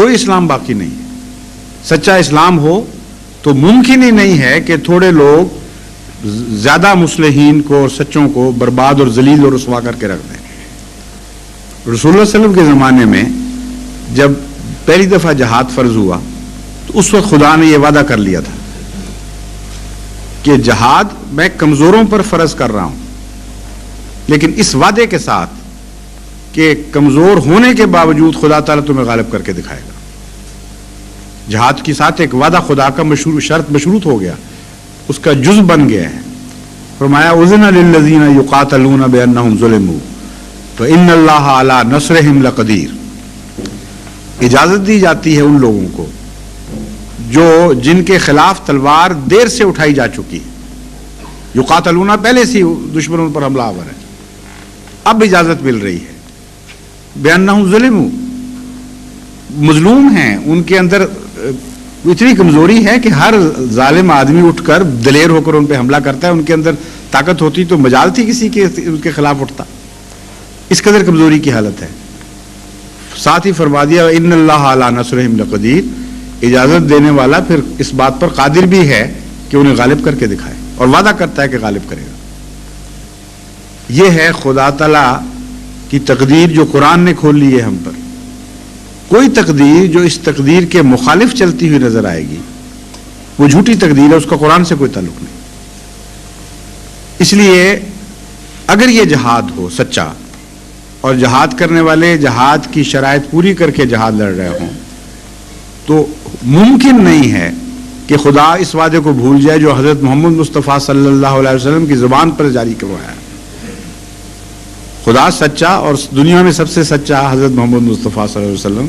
کوئی اسلام باقی نہیں ہے. سچا اسلام ہو تو ممکن ہی نہیں ہے کہ تھوڑے لوگ زیادہ مصلحین کو اور سچوں کو برباد اور ذلیل اور رسوا کر کے رکھ دیں. رسول اللہ صلی اللہ علیہ وسلم کے زمانے میں جب پہلی دفعہ جہاد فرض ہوا تو اس وقت خدا نے یہ وعدہ کر لیا تھا کہ جہاد میں کمزوروں پر فرض کر رہا ہوں، لیکن اس وعدے کے ساتھ کہ کمزور ہونے کے باوجود خدا تعالیٰ تمہیں غالب کر کے دکھائے گا. جہاد کے ساتھ ایک وعدہ خدا کا شرط مشروط ہو گیا، اس کا جزء بن گیا ہے. فرمایا اذن للذین یقاتلون بانہم ظلموا فان اللہ علی نصرہم لقدیر. اجازت دی جاتی ہے ان لوگوں کو جن کے خلاف تلوار دیر سے اٹھائی جا چکی ہے. یقاتلون پہلے سے دشمنوں پر حملہ آور ہے، اب اجازت مل رہی ہے. بانہم ظلموا، مظلوم ہیں، ان کے اندر اتنی کمزوری ہے کہ ہر ظالم آدمی اٹھ کر دلیر ہو کر ان پہ حملہ کرتا ہے. ان کے اندر طاقت ہوتی تو مجال تھی کسی کے ان کے خلاف اٹھتا. اس قدر کمزوری کی حالت ہے. ساتھ ہی فرما دیا ان اللہ علی نصرہم لقدیر، اجازت دینے والا پھر اس بات پر قادر بھی ہے کہ انہیں غالب کر کے دکھائے، اور وعدہ کرتا ہے کہ غالب کرے گا. یہ ہے خدا تعالیٰ کی تقدیر جو قرآن نے کھول لی ہے ہم پر. کوئی تقدیر جو اس تقدیر کے مخالف چلتی ہوئی نظر آئے گی وہ جھوٹی تقدیر ہے، اس کا قرآن سے کوئی تعلق نہیں. اس لیے اگر یہ جہاد ہو سچا اور جہاد کرنے والے جہاد کی شرائط پوری کر کے جہاد لڑ رہے ہوں تو ممکن نہیں ہے کہ خدا اس وعدے کو بھول جائے جو حضرت محمد مصطفیٰ صلی اللہ علیہ وسلم کی زبان پر جاری کروایا ہے. خدا سچا اور دنیا میں سب سے سچا حضرت محمد مصطفیٰ صلی اللہ علیہ وسلم،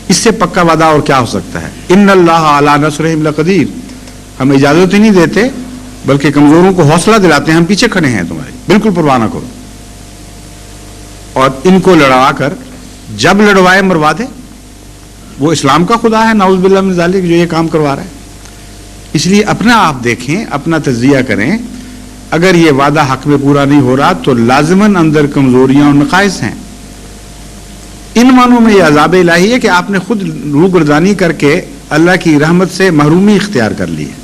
اس سے پکا وعدہ اور کیا ہو سکتا ہے. ان اللہ علی نصرہم لقدیر. ہم اجازت ہی نہیں دیتے بلکہ کمزوروں کو حوصلہ دلاتے ہیں، ہم پیچھے کھڑے ہیں تمہاری، بالکل پرواہ نہ کرو. اور ان کو لڑوا کر جب لڑوائے مروا دے. وہ اسلام کا خدا ہے نعوذ باللہ من ذالک جو یہ کام کروا رہا ہے. اس لیے اپنا آپ دیکھیں، اپنا تجزیہ کریں. اگر یہ وعدہ حق میں پورا نہیں ہو رہا تو لازماً اندر کمزوریاں اور نقائص ہیں. ان معنوں میں یہ عذاب الہی ہے کہ آپ نے خود روگردانی کر کے اللہ کی رحمت سے محرومی اختیار کر لی ہے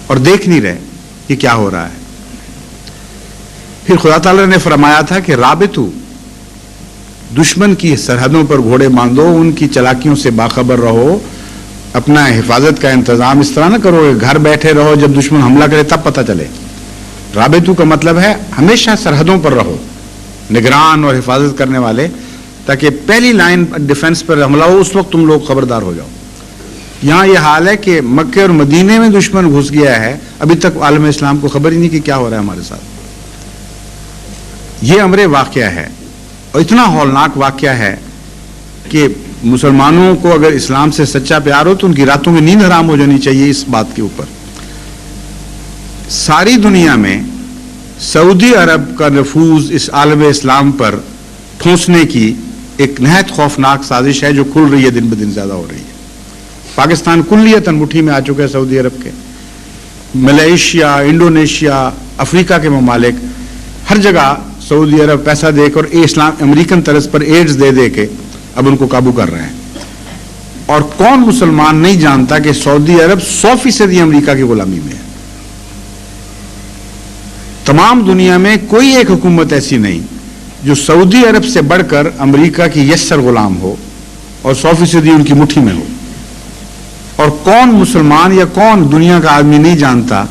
اور دیکھ نہیں رہے کہ کیا ہو رہا ہے. پھر خدا تعالیٰ نے فرمایا تھا کہ رابطو، دشمن کی سرحدوں پر گھوڑے باندھو، ان کی چلاکیوں سے باخبر رہو، اپنا حفاظت کا انتظام اس طرح نہ کرو کہ گھر بیٹھے رہو جب دشمن حملہ کرے تب پتہ چلے. رابطو کا مطلب ہے ہمیشہ سرحدوں پر رہو، نگران اور حفاظت کرنے والے، تاکہ پہلی لائن ڈیفنس پر حملہ ہو اس وقت تم لوگ خبردار ہو جاؤ. یہاں یہ حال ہے کہ مکے اور مدینے میں دشمن گھس گیا ہے، ابھی تک عالم اسلام کو خبر ہی نہیں کہ کیا ہو رہا ہے ہمارے ساتھ. یہ امر واقعہ ہے اور اتنا ہولناک واقعہ ہے کہ مسلمانوں کو اگر اسلام سے سچا پیار ہو تو ان کی راتوں میں نیند حرام ہو جانی چاہیے اس بات کے اوپر. ساری دنیا میں سعودی عرب کا نفوذ اس عالم اسلام پر ٹھونسنے کی ایک نہایت خوفناک سازش ہے جو کھل رہی ہے، دن بدن زیادہ ہو رہی ہے. پاکستان کلیتاً مٹھی میں آ چکا ہے سعودی عرب کے. ملیشیا، انڈونیشیا، افریقہ کے ممالک، ہر جگہ سعودی عرب پیسہ دے کر اسلام امریکن طرز پر ایڈز دے دے کے اب ان کو قابو کر رہے ہیں. اور کون مسلمان نہیں جانتا کہ سعودی عرب 100% امریکہ کی غلامی میں ہے. تمام دنیا میں کوئی ایک حکومت ایسی نہیں جو سعودی عرب سے بڑھ کر امریکہ کی یسر غلام ہو اور 100% ان کی مٹھی میں ہو. اور کون مسلمان یا کون دنیا کا آدمی نہیں جانتا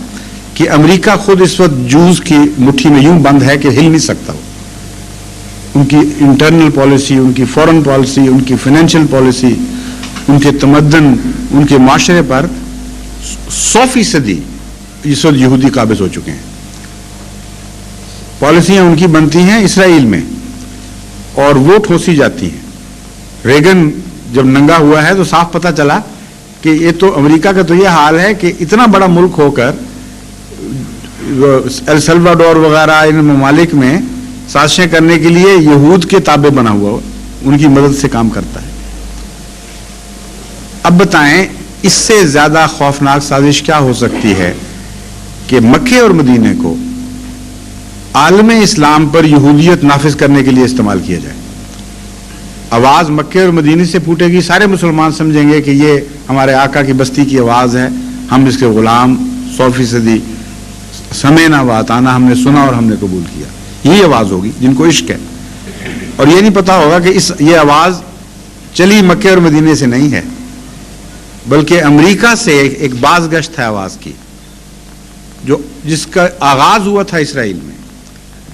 کہ امریکہ خود اس وقت جوز کی مٹھی میں یوں بند ہے کہ ہل نہیں سکتا. ان کی انٹرنل پالیسی، ان کی فورن پالیسی، ان کی فائنینشیل پالیسی، ان کے تمدن، ان کے معاشرے پر 100% اس وقت یہودی قابض ہو چکے ہیں. پالیسیاں ان کی بنتی ہیں اسرائیل میں اور وہ ٹھوسی جاتی ہیں. ریگن جب ننگا ہوا ہے تو صاف پتہ چلا کہ یہ تو امریکہ کا تو یہ حال ہے کہ اتنا بڑا ملک ہو کر ایل سلواڈور وغیرہ ان ممالک میں سازشیں کرنے کے لیے یہود کے تابع بنا ہوا، ان کی مدد سے کام کرتا ہے. اب بتائیں اس سے زیادہ خوفناک سازش کیا ہو سکتی ہے کہ مکے اور مدینے کو عالم اسلام پر یہودیت نافذ کرنے کے لیے استعمال کیا جائے. آواز مکے اور مدینے سے پھوٹے گی، سارے مسلمان سمجھیں گے کہ یہ ہمارے آقا کی بستی کی آواز ہے، ہم اس کے غلام، 100% سمعنا و اطعنا، ہم نے سنا اور ہم نے قبول کیا. یہی آواز ہوگی جن کو عشق ہے. اور یہ نہیں پتا ہوگا کہ یہ آواز چلی مکے اور مدینے سے نہیں ہے، بلکہ امریکہ سے ایک باز گشت ہے آواز کی، جس کا آغاز ہوا تھا اسرائیل میں.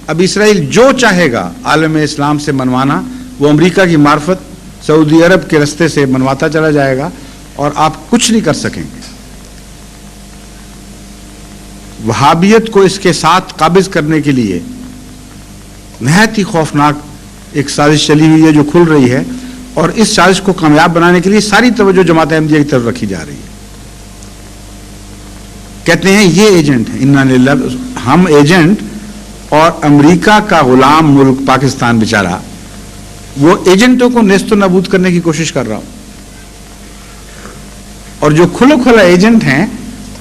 اب اسرائیل جو چاہے گا عالم اسلام سے منوانا، وہ امریکہ کی معرفت سعودی عرب کے رستے سے منواتا چلا جائے گا، اور آپ کچھ نہیں کر سکیں گے. وہابیت کو اس کے ساتھ قابض کرنے کے لیے نہایت ہی خوفناک ایک سازش چلی ہوئی ہے جو کھل رہی ہے، اور اس سازش کو کامیاب بنانے کے لیے ساری توجہ جماعت احمدیہ کی طرف رکھی جا رہی ہے. کہتے ہیں یہ ایجنٹ ہیں، انا للہ، ہم ایجنٹ، اور امریکہ کا غلام ملک پاکستان بیچارہ وہ ایجنٹوں کو نیست و نابود کرنے کی کوشش کر رہا ہوں، اور جو کھلا ایجنٹ ہیں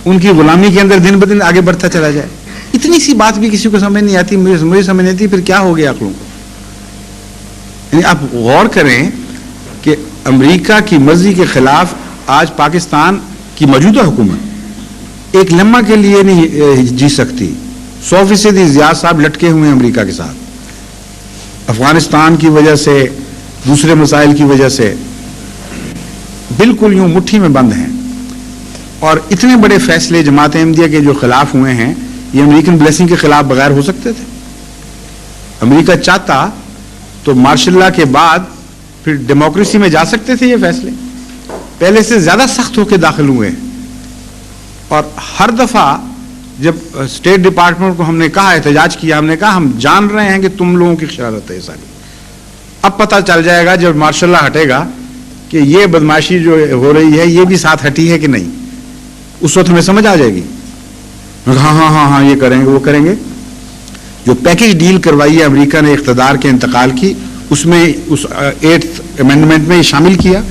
ان کی غلامی کے اندر دن بدن آگے بڑھتا چلا جائے. اتنی سی بات بھی کسی کو سمجھ نہیں آتی، مجھے سمجھ نہیں آتی، پھر کیا ہو گیا عقلوں کو. یعنی آپ غور کریں کہ امریکہ کی مرضی کے خلاف آج پاکستان کی موجودہ حکومت ایک لمحہ کے لیے نہیں جی سکتی. 100% ضیاء صاحب لٹکے ہوئے ہیں امریکہ کے ساتھ، افغانستان کی وجہ سے، دوسرے مسائل کی وجہ سے بالکل یوں مٹھی میں بند ہیں. اور اتنے بڑے فیصلے جماعت احمدیہ کے جو خلاف ہوئے ہیں، یہ امریکن بلیسنگ کے خلاف بغیر ہو سکتے تھے. امریکہ چاہتا تو مارشل لا کے بعد پھر ڈیموکریسی میں جا سکتے تھے. یہ فیصلے پہلے سے زیادہ سخت ہو کے داخل ہوئے ہیں، اور ہر دفعہ جب اسٹیٹ ڈپارٹمنٹ کو ہم نے کہا، احتجاج کیا، ہم نے کہا ہم جان رہے ہیں کہ تم لوگوں کی شرارت ہے ساری، اب پتہ چل جائے گا جب مارشل لا ہٹے گا کہ یہ بدماشی جو ہو رہی ہے یہ بھی ساتھ ہٹی ہے کہ نہیں. اس وقت ہمیں سمجھ آ جائے گی. ہاں ہاں ہاں ہاں یہ کریں گے، وہ کریں گے. جو پیکج ڈیل کروائی ہے امریکہ نے اقتدار کے انتقال کی، اس میں اس 8th امینڈمنٹ میں شامل کیا،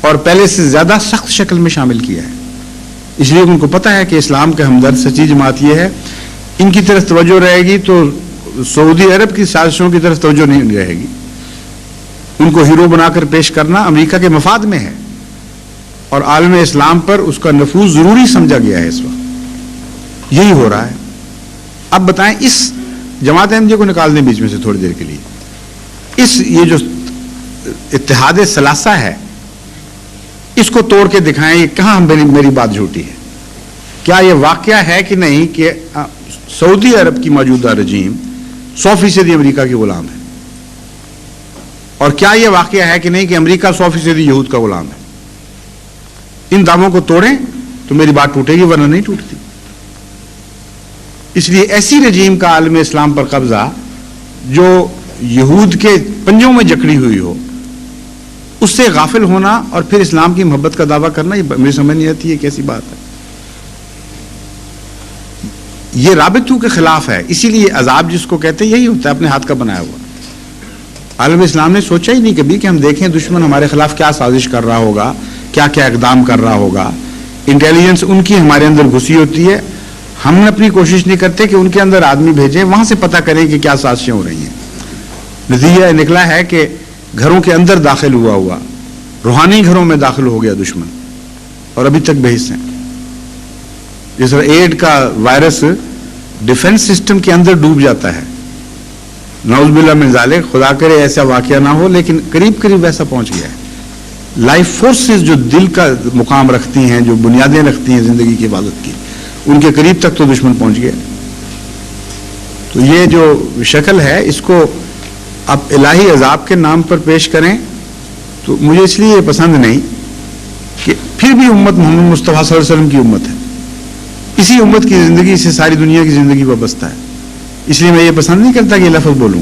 اور پہلے سے زیادہ سخت شکل میں شامل کیا ہے. اس لیے ان کو پتہ ہے کہ اسلام کا ہمدرد سچی جماعت یہ ہے. ان کی طرف توجہ رہے گی تو سعودی عرب کی سازشوں کی طرف توجہ نہیں رہے گی. ان کو ہیرو بنا کر پیش کرنا امریکہ کے مفاد میں ہے، اور عالم اسلام پر اس کا نفوذ ضروری سمجھا گیا ہے. اس وقت یہی ہو رہا ہے. اب بتائیں، اس جماعت احمدیہ کو نکال دیں بیچ میں سے تھوڑی دیر کے لیے. یہ جو اتحاد ثلاثہ ہے، اس کو توڑ کے دکھائیں، یہ کہاں میری بات جھوٹی ہے. کیا یہ واقعہ ہے کہ نہیں کہ سعودی عرب کی موجودہ رجیم 100% امریکہ کی غلام ہے؟ اور کیا یہ واقعہ ہے کہ نہیں کہ امریکہ 100% یہود کا غلام ہے؟ ان دعووں کو توڑیں تو میری بات ٹوٹے گی، ورنہ نہیں ٹوٹتی. اس لیے ایسی رجیم کا عالم اسلام پر قبضہ جو یہود کے پنجوں میں جکڑی ہوئی ہو، اس سے غافل ہونا اور پھر اسلام کی محبت کا دعویٰ کرنا، یہ مجھے سمجھ نہیں آتی ہے کیسی بات ہے. یہ رابطوں کے خلاف ہے. اسی لیے عذاب جس کو کہتے ہیں یہی ہوتا ہے، اپنے ہاتھ کا بنایا ہوا. عالم اسلام نے سوچا ہی نہیں کبھی کہ ہم دیکھیں دشمن ہمارے خلاف کیا سازش کر رہا ہوگا، کیا کیا اقدام کر رہا ہوگا. انٹیلیجنس ان کی ہمارے اندر گھسی ہوتی ہے. ہم اپنی کوشش نہیں کرتے کہ ان کے اندر آدمی بھیجیں، وہاں سے پتہ کریں کہ کیا سازشیں ہو رہی ہیں. نتیجہ نکلا ہے کہ گھروں کے اندر داخل ہوا، روحانی گھروں میں داخل ہو گیا دشمن، اور ابھی تک بحث ہیں. جس طرح ایڈ کا وائرس ڈیفنس سسٹم کے اندر ڈوب جاتا ہے، نعوذ باللہ من ذالک، خدا کرے ایسا واقعہ نہ ہو، لیکن قریب قریب ویسا پہنچ گیا ہے. لائف فورسز جو دل کا مقام رکھتی ہیں، جو بنیادیں رکھتی ہیں زندگی کی حفاظت کی، ان کے قریب تک تو دشمن پہنچ گیا. تو یہ جو شکل ہے، اس کو آپ الہی عذاب کے نام پر پیش کریں تو مجھے اس لیے یہ پسند نہیں کہ پھر بھی امت محمد مصطفیٰ صلی اللہ علیہ وسلم کی امت ہے. اسی امت کی زندگی سے ساری دنیا کی زندگی وابستہ ہے. اس لیے میں یہ پسند نہیں کرتا کہ یہ لفظ بولوں.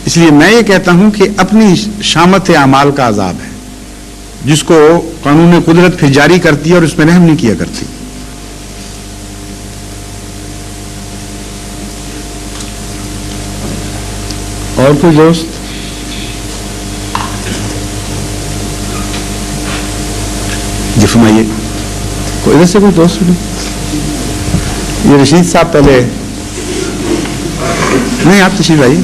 اس لیے میں یہ کہتا ہوں کہ اپنی شامت اعمال کا عذاب ہے، جس کو قانون قدرت پھر جاری کرتی ہے اور اس میں رحم نہیں کیا کرتی. اور کوئی دوست؟ جی فرمائیے. کوئی ادھر سے کوئی دوست نہیں؟ یہ رشید صاحب پہلے نہیں، آپ تشریف آئیے.